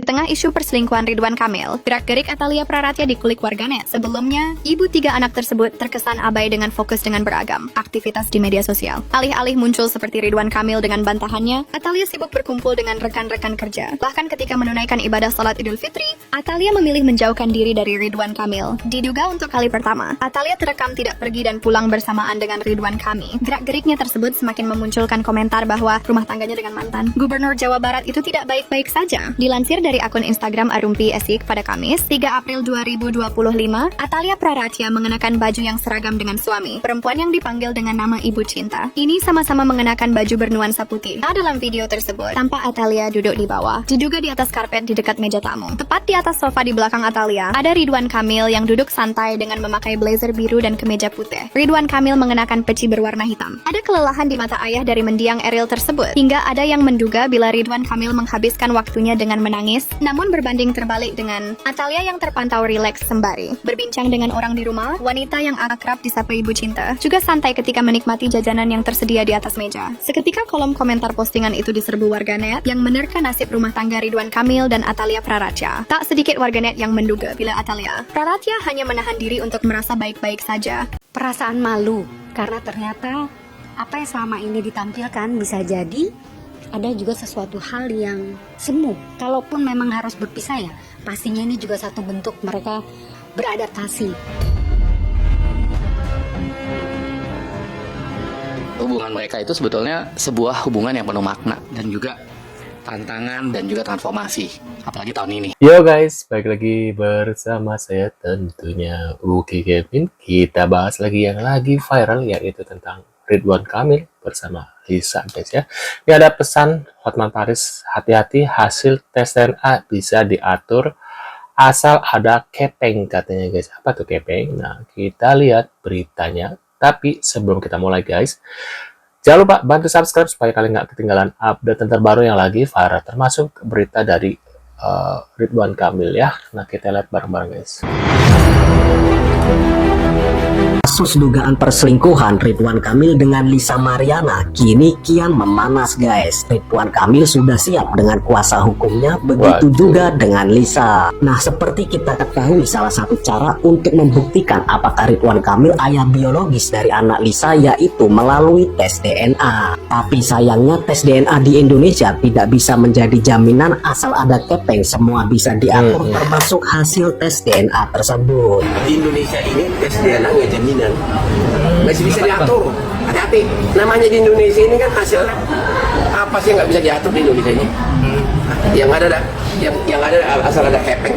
tengah isu perselingkuhan Ridwan Kamil, gerak-gerik Atalia Praratya dikulik warganet. Sebelumnya, ibu 3 anak tersebut terkesan abai dengan fokus dengan beragam aktivitas di media sosial. Alih-alih muncul seperti Ridwan Kamil dengan bantahannya, Atalia sibuk berkumpul dengan rekan-rekan kerja. Bahkan ketika menunaikan ibadah salat Idul Fitri, Atalia memilih menjauhkan diri dari Ridwan Kamil. Diduga untuk kali pertama, Atalia terekam tidak pergi dan pulang bersamaan dengan Ridwan Kamil. Gerak-geriknya tersebut semakin memunculkan komentar bahwa rumah tangganya dengan mantan Gubernur Jawa Barat itu tidak baik-baik saja. Dilansir dari akun Instagram Arumpi Esik pada Kamis, 3 April 2025, Atalia Praratya mengenakan baju yang seragam dengan suami, perempuan yang dipanggil dengan nama Ibu Cinta. Ini sama-sama mengenakan baju bernuansa putih. Nah, dalam video tersebut, tampak Atalia duduk di bawah, diduga di atas karpet di dekat meja tamu. Tepat di atas sofa di belakang Atalia, ada Ridwan Kamil yang duduk santai dengan memakai blazer biru dan kemeja putih. Ridwan Kamil mengenakan peci berwarna hitam. Ada kelelahan di mata ayah dari mendiang Eril tersebut, hingga ada yang menduga bila Ridwan Kamil menghabiskan waktunya dengan menangis, namun berbanding terbalik dengan Atalia yang terpantau rileks sembari berbincang dengan orang di rumah. Wanita yang akrab disapa Ibu Cinta juga santai ketika menikmati jajanan yang tersedia di atas meja. Seketika kolom komentar postingan itu diserbu warganet yang menerka nasib rumah tangga Ridwan Kamil dan Atalia Praratya. Tak sedikit warganet yang menduga bila Atalia Praratya hanya menahan diri untuk merasa baik-baik saja. Perasaan malu karena ternyata apa yang selama ini ditampilkan bisa jadi ada juga sesuatu hal yang semu. Kalaupun memang harus berpisah ya, pastinya ini juga satu bentuk mereka beradaptasi. Hubungan mereka itu sebetulnya sebuah hubungan yang penuh makna dan juga tantangan dan juga transformasi, apalagi tahun ini. Yo guys, balik lagi bersama saya tentunya Uki Kevin. Kita bahas lagi yang lagi viral, yaitu tentang Ridwan Kamil bersama Lisa guys ya. Ini ada pesan Hotman Paris, hati-hati hasil tes DNA bisa diatur asal ada kepeng katanya guys. Apa tuh kepeng? Nah, kita lihat beritanya. Tapi sebelum kita mulai guys, jangan lupa bantu subscribe supaya kalian nggak ketinggalan update terbaru yang lagi viral, termasuk berita dari Ridwan Kamil ya. Nah, kita lihat bareng-bareng guys. Kasus dugaan perselingkuhan Ridwan Kamil dengan Lisa Mariana kini kian memanas guys. Ridwan Kamil sudah siap dengan kuasa hukumnya, begitu juga dengan Lisa. Nah, seperti kita ketahui, salah satu cara untuk membuktikan apakah Ridwan Kamil ayah biologis dari anak Lisa yaitu melalui tes DNA. Tapi sayangnya tes DNA di Indonesia tidak bisa menjadi jaminan asal ada kepeng semua bisa diatur termasuk hasil tes DNA tersebut. Di Indonesia ini tes DNA nggak jaminan, masih bisa diatur. Hati-hati, namanya di Indonesia ini kan hasil apa sih yang nggak bisa diatur di Indonesia ini? Yang ada asal ada kepeng.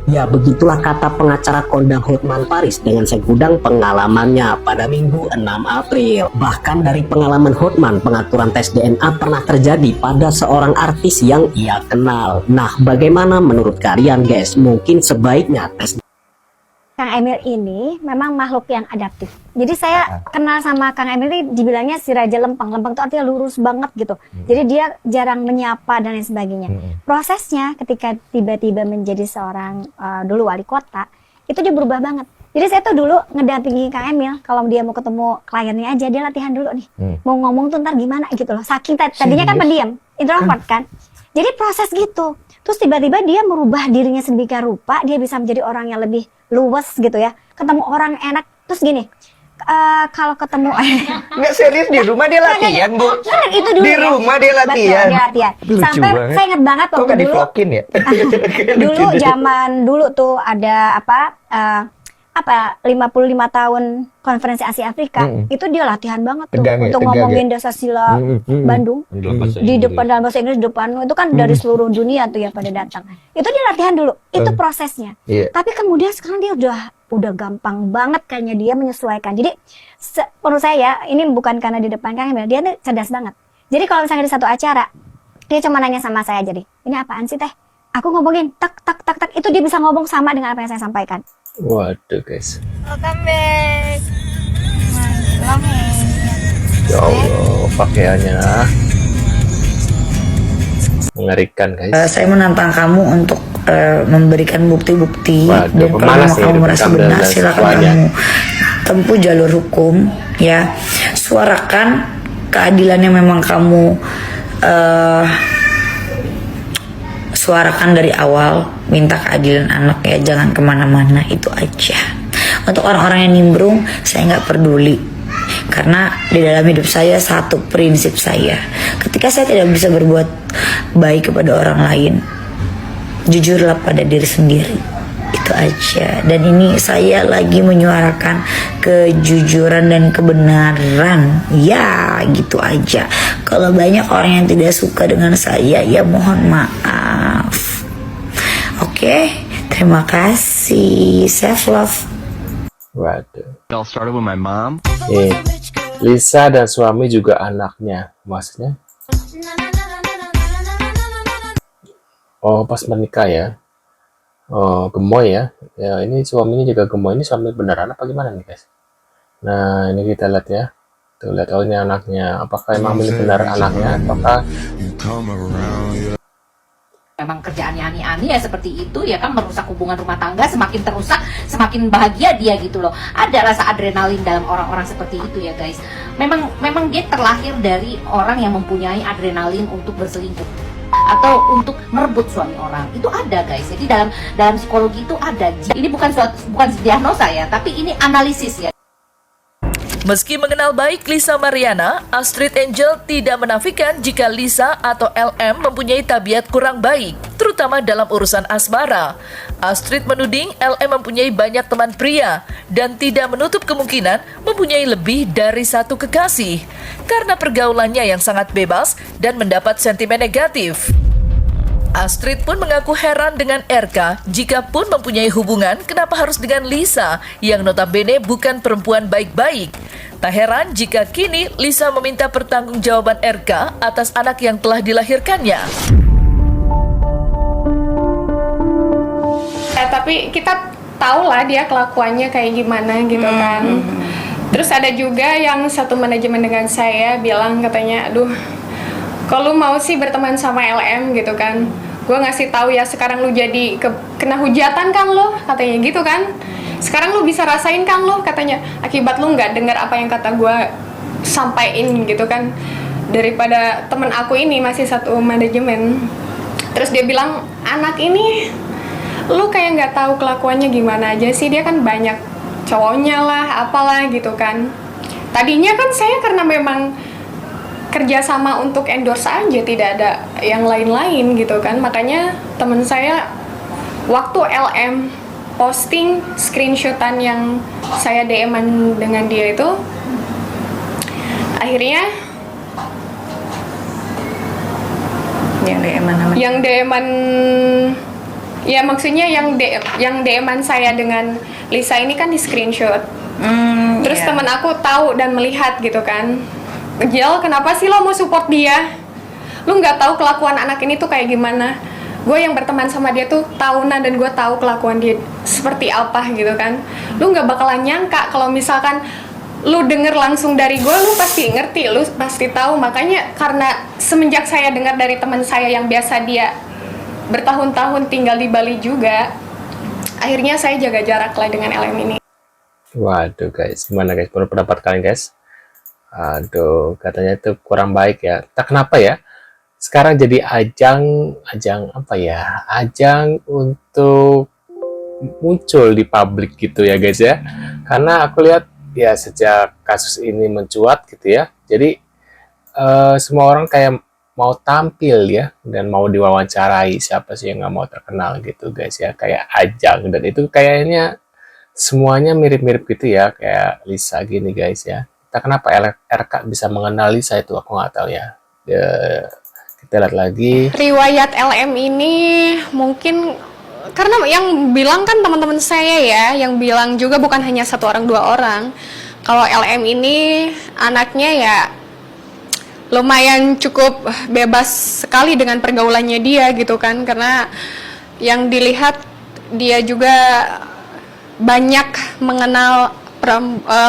Ya, begitulah kata pengacara kondang Hotman Paris dengan segudang pengalamannya pada Minggu 6 April. Bahkan dari pengalaman Hotman, pengaturan tes DNA pernah terjadi pada seorang artis yang ia kenal. Nah, bagaimana menurut kalian guys? Mungkin sebaiknya tes Kang Emil ini memang makhluk yang adaptif. Jadi saya kenal sama Kang Emil ini dibilangnya si Raja Lempeng. Lempeng itu artinya lurus banget gitu. Jadi dia jarang menyapa dan lain sebagainya. Prosesnya ketika tiba-tiba menjadi seorang dulu wali kota, itu dia berubah banget. Jadi saya tuh dulu ngedampingi Kang Emil, kalau dia mau ketemu kliennya aja, dia latihan dulu nih. Mau ngomong tuh ntar gimana gitu loh. Saking tadinya kan pendiam, introvert kan. Jadi proses gitu. Terus tiba-tiba dia merubah dirinya sedemikian rupa, dia bisa menjadi orang yang lebih luwes gitu ya. Ketemu orang enak. Terus gini, kalau ketemu Nggak serius, di rumah dia latihan bu. itu dulu Di rumah dia latihan. Sampai saya ingat banget Kok waktu nggak dulu. di-vlogin ya? Dulu zaman dulu tuh ada 55 tahun konferensi Asia Afrika, itu dia latihan banget tuh untuk ngomongin Dasar-Sila Bandung di depan dalam bahasa Inggris, depan itu kan dari seluruh dunia tuh ya pada datang. Itu dia latihan dulu, itu prosesnya. Tapi kemudian sekarang dia udah gampang banget kayaknya dia menyesuaikan. Jadi menurut saya ini bukan karena di depan Kang Emil, dia tuh cerdas banget. Jadi kalau misalnya di satu acara dia cuma nanya sama saya, jadi ini apaan sih teh? Aku ngomongin tak tak tak tak, itu dia bisa ngomong sama dengan apa yang saya sampaikan. Waduh guys. Welcome back. Ya Allah, pakaiannya mengerikan guys. Saya menantang kamu untuk memberikan bukti-bukti, dan kalau kamu merasa benar silakan kamu tempuh jalur hukum ya. Suarakan keadilan yang memang kamu suarakan dari awal, minta keadilan anak ya, jangan kemana-mana, itu aja. Untuk orang-orang yang nimbrung, saya nggak peduli. Karena di dalam hidup saya satu prinsip saya, ketika saya tidak bisa berbuat baik kepada orang lain, jujurlah pada diri sendiri. Itu aja. Dan ini saya lagi menyuarakan kejujuran dan kebenaran. Ya, gitu aja. Kalau banyak orang yang tidak suka dengan saya, ya mohon maaf. Oke, terima kasih. Self love. Waduh. It all started with my mom. Lisa dan suami juga anaknya. Maksudnya? Oh, pas menikah ya. Oh, gemoy ya. Ya, ini suaminya juga gemoy. Ini suami beneran apa gimana nih, guys? Nah, ini kita lihat ya. Tuh, lihat, oh ini anaknya. Apakah emang ini benar anaknya? Apakah memang kerjaannya ani-ani ya seperti itu ya kan, merusak hubungan rumah tangga, semakin terusak semakin bahagia dia gitu loh. Ada rasa adrenalin dalam orang-orang seperti itu ya guys. Memang dia terlahir dari orang yang mempunyai adrenalin untuk berselingkuh atau untuk merebut suami orang. Itu ada guys. Jadi dalam psikologi itu ada. Ini bukan diagnosa ya, tapi ini analisis ya. Meski mengenal baik Lisa Mariana, Astrid Angel tidak menafikan jika Lisa atau LM mempunyai tabiat kurang baik, terutama dalam urusan asmara. Astrid menuding LM mempunyai banyak teman pria dan tidak menutup kemungkinan mempunyai lebih dari satu kekasih karena pergaulannya yang sangat bebas dan mendapat sentimen negatif. Astrid pun mengaku heran dengan RK jika pun mempunyai hubungan kenapa harus dengan Lisa yang notabene bukan perempuan baik-baik. Tak heran jika kini Lisa meminta pertanggungjawaban RK atas anak yang telah dilahirkannya. Tapi kita tahu lah dia kelakuannya kayak gimana gitu kan. Terus ada juga yang satu manajemen dengan saya bilang katanya, aduh, kalau mau sih berteman sama LM gitu kan, gue ngasih tahu ya sekarang lu jadi kena hujatan kan lo, katanya gitu kan. Sekarang lu bisa rasain kan lo, katanya, akibat lu nggak dengar apa yang kata gue sampaikan gitu kan. Daripada temen aku ini masih satu manajemen. Terus dia bilang, anak ini lu kayak nggak tahu kelakuannya gimana aja sih, dia kan banyak cowoknya lah, apalah gitu kan. Tadinya kan saya karena memang kerjasama untuk endorse aja, tidak ada yang lain-lain gitu kan. Makanya temen saya waktu LM posting screenshotan yang saya DM-an dengan dia itu, akhirnya yang DM-an ya maksudnya yang DM-an saya dengan Lisa ini kan di screenshot. Terus temen aku tahu dan melihat gitu kan, Gel, kenapa sih lo mau support dia? Lu nggak tahu kelakuan anak ini tuh kayak gimana. Gue yang berteman sama dia tuh tahunan dan gue tahu kelakuan dia seperti apa gitu kan. Lu nggak bakalan nyangka kalau misalkan lu denger langsung dari gue, lu pasti ngerti, lu pasti tahu. Makanya karena semenjak saya dengar dari teman saya yang biasa dia bertahun-tahun tinggal di Bali juga, akhirnya saya jaga jarak lah dengan LM ini. Waduh guys, gimana guys? Menurut pendapat kalian guys? Aduh, katanya itu kurang baik ya. Tak kenapa ya? Sekarang jadi ajang apa ya? Ajang untuk muncul di publik gitu ya guys ya. Karena aku lihat ya sejak kasus ini mencuat gitu ya. Jadi semua orang kayak mau tampil ya dan mau diwawancarai, siapa sih yang nggak mau terkenal gitu guys ya, kayak ajang. Dan itu kayaknya semuanya mirip-mirip gitu ya, kayak Lisa gini guys ya. Entah kenapa RK bisa mengenal Lisa itu, aku nggak tahu ya. Kita lihat lagi. Riwayat LM ini mungkin karena yang bilang kan teman-teman saya ya, yang bilang juga bukan hanya satu orang dua orang. Kalau LM ini anaknya ya lumayan cukup bebas sekali dengan pergaulannya dia gitu kan, karena yang dilihat dia juga banyak mengenal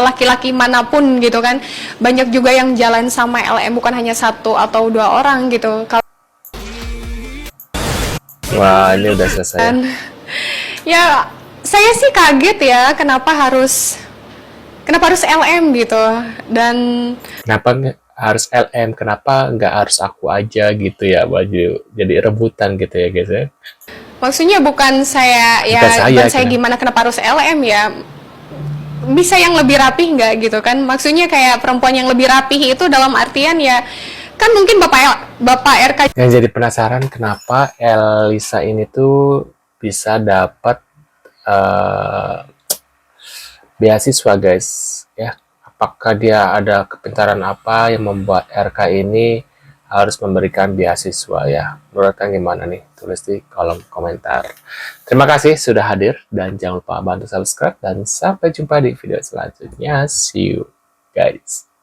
laki-laki manapun gitu kan. Banyak juga yang jalan sama LM, bukan hanya satu atau dua orang gitu. Wah, ini udah selesai. Ya, saya sih kaget ya kenapa harus LM gitu. Dan kenapa harus LM, kenapa nggak harus aku aja gitu ya, baju jadi rebutan gitu ya guys ya. Maksudnya bukan saya ya, bukan saya gimana kenapa harus LM ya, bisa yang lebih rapih nggak gitu kan, maksudnya kayak perempuan yang lebih rapih itu dalam artian ya kan mungkin Bapak RK yang jadi penasaran kenapa Elisa ini tuh bisa dapat beasiswa guys ya. Apakah dia ada kepintaran apa yang membuat RK ini harus memberikan beasiswa ya? Menurut kalian gimana nih? Tulis di kolom komentar. Terima kasih sudah hadir dan jangan lupa bantu subscribe dan sampai jumpa di video selanjutnya. See you guys.